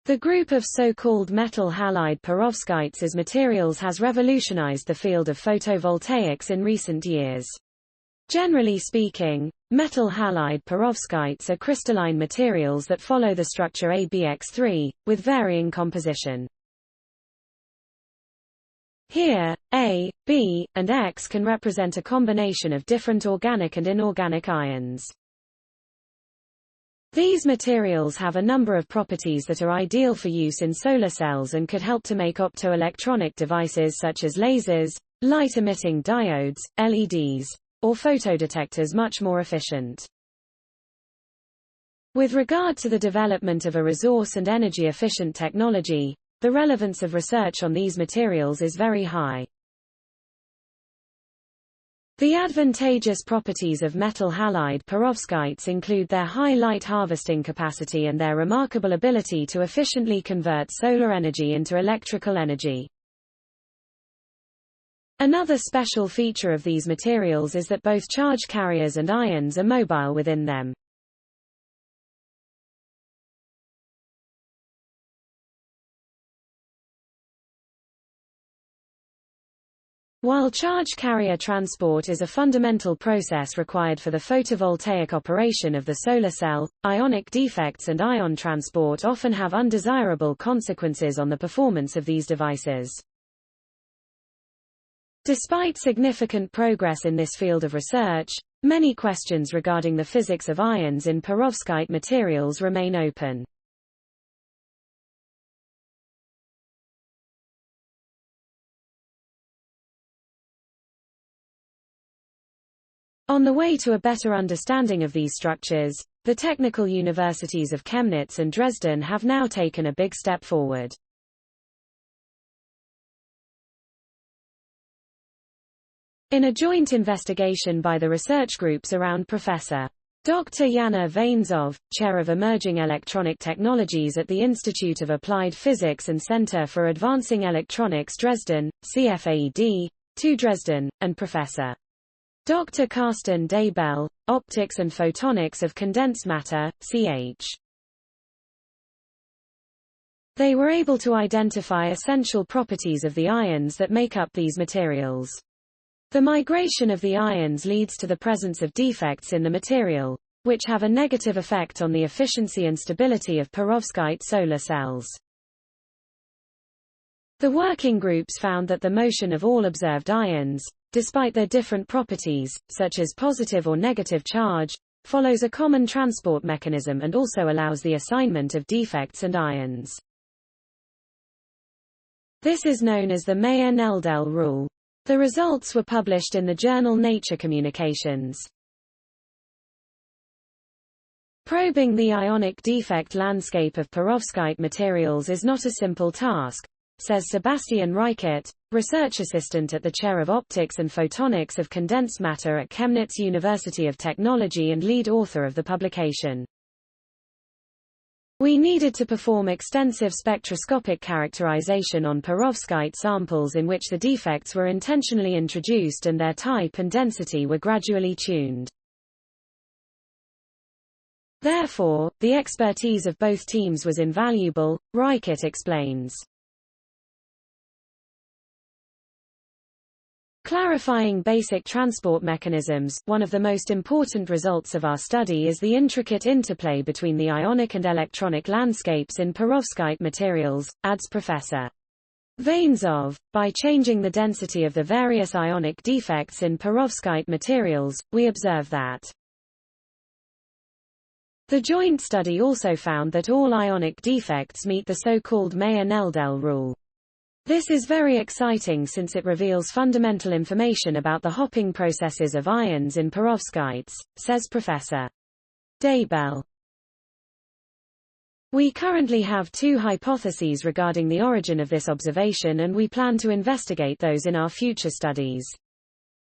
The group of so-called metal halide perovskites as materials has revolutionized the field of photovoltaics in recent years. Generally speaking, metal halide perovskites are crystalline materials that follow the structure ABX3, with varying composition. Here, A, B, and X can represent a combination of different organic and inorganic ions. These materials have a number of properties that are ideal for use in solar cells and could help to make optoelectronic devices such as lasers, light-emitting diodes, LEDs, or photodetectors much more efficient. With regard to the development of a resource and energy-efficient technology, the relevance of research on these materials is very high. The advantageous properties of metal halide perovskites include their high light harvesting capacity and their remarkable ability to efficiently convert solar energy into electrical energy. Another special feature of these materials is that both charge carriers and ions are mobile within them. While charge carrier transport is a fundamental process required for the photovoltaic operation of the solar cell, ionic defects and ion transport often have undesirable consequences on the performance of these devices. Despite significant progress in this field of research, many questions regarding the physics of ions in perovskite materials remain open. On the way to a better understanding of these structures, the technical universities of Chemnitz and Dresden have now taken a big step forward. In a joint investigation by the research groups around Professor Dr. Janne Vainsov, Chair of Emerging Electronic Technologies at the Institute of Applied Physics and Center for Advancing Electronics Dresden, CFAED, to Dresden, and Professor Dr. Carsten Daybell, Optics and Photonics of Condensed Matter, CH. They were able to identify essential properties of the ions that make up these materials. The migration of the ions leads to the presence of defects in the material, which have a negative effect on the efficiency and stability of perovskite solar cells. The working groups found that the motion of all observed ions, despite their different properties, such as positive or negative charge, follows a common transport mechanism and also allows the assignment of defects and ions. This is known as the Meyer-Neldel rule. The results were published in the journal Nature Communications. Probing the ionic defect landscape of perovskite materials is not a simple task, says Sebastian Reichert, research assistant at the Chair of Optics and Photonics of Condensed Matter at Chemnitz University of Technology and lead author of the publication. We needed to perform extensive spectroscopic characterization on perovskite samples in which the defects were intentionally introduced and their type and density were gradually tuned. Therefore, the expertise of both teams was invaluable, Reichert explains. Clarifying basic transport mechanisms, one of the most important results of our study is the intricate interplay between the ionic and electronic landscapes in perovskite materials, adds Professor Vainsov. By changing the density of the various ionic defects in perovskite materials, we observe that the joint study also found that all ionic defects meet the so-called Meyer-Neldel rule. This is very exciting since it reveals fundamental information about the hopping processes of ions in perovskites, says Professor Daybell. We currently have two hypotheses regarding the origin of this observation and we plan to investigate those in our future studies.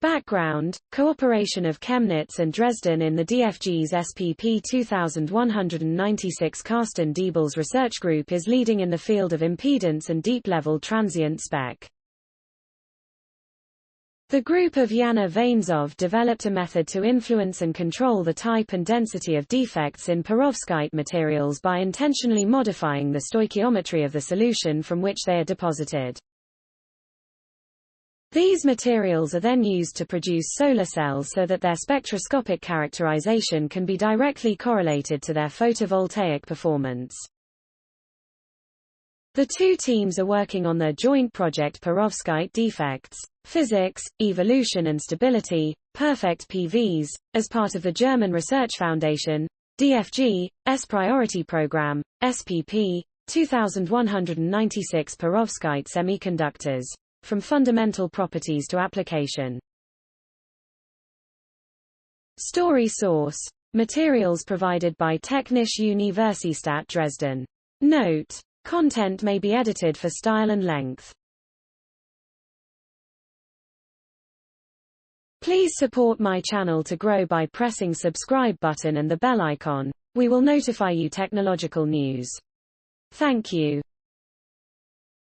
Background: cooperation of Chemnitz and Dresden in the DFG's SPP 2196. Carsten Daybell's research group is leading in the field of impedance and deep-level transient spec. The group of Yana Vainzov developed a method to influence and control the type and density of defects in perovskite materials by intentionally modifying the stoichiometry of the solution from which they are deposited. These materials are then used to produce solar cells so that their spectroscopic characterization can be directly correlated to their photovoltaic performance. The two teams are working on their joint project Perovskite Defects, Physics, Evolution and Stability, Perfect PVs, as part of the German Research Foundation, DFG, S Priority Program, SPP, 2196 perovskite semiconductors. From fundamental properties to application. Story source. Materials provided by Technische Universität Dresden. Note. Content may be edited for style and length. Please support my channel to grow by pressing subscribe button and the bell icon. We will notify you technological news. Thank you.